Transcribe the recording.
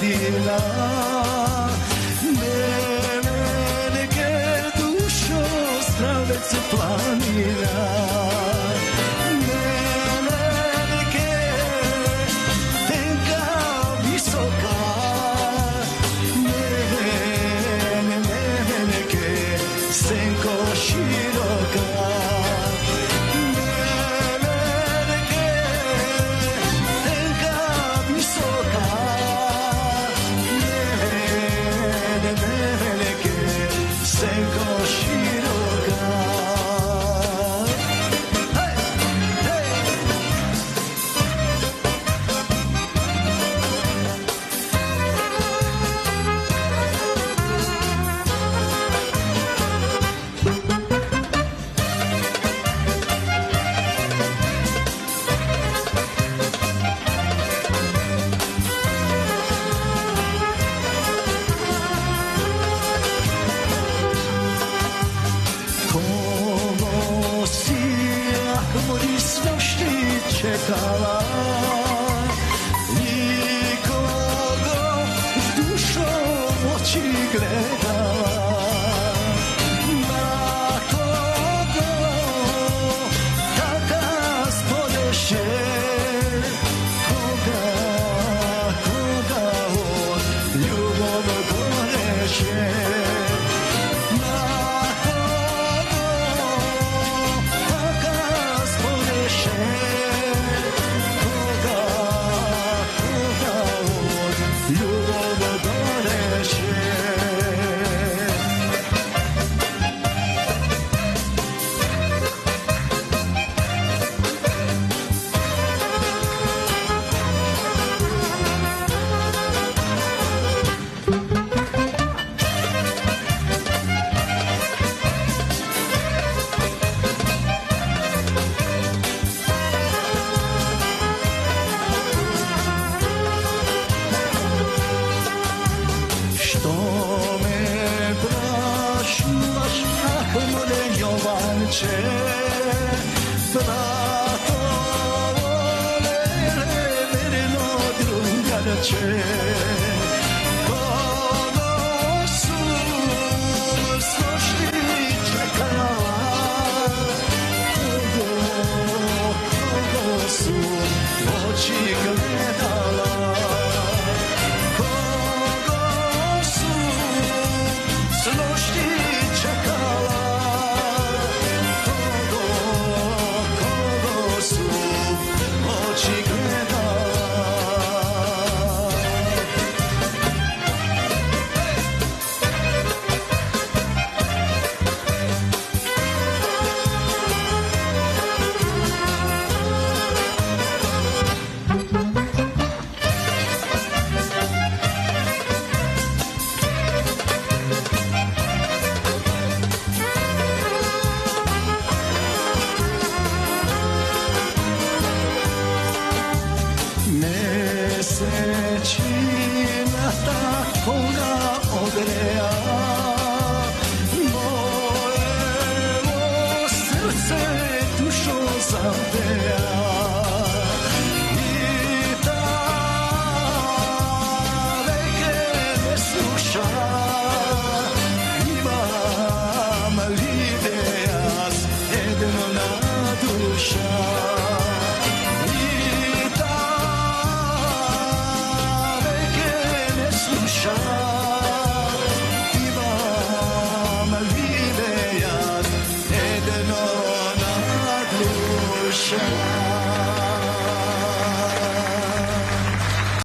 godina. Velike dušo Stravec planina. Velike tenka visoka. Velike senko široka. Čekala nikogo s dušom oči gledala. Na kogo takav spodeše, koga od ljubom goreše. Na kogo takav spodeše, ljubav goreše. Brato, verno drugarice, kogo su slošti čekala, kogo su oči gledala, kogo su slošti čekala. Mesečina takoga ogreja moje srce dušo zapeja.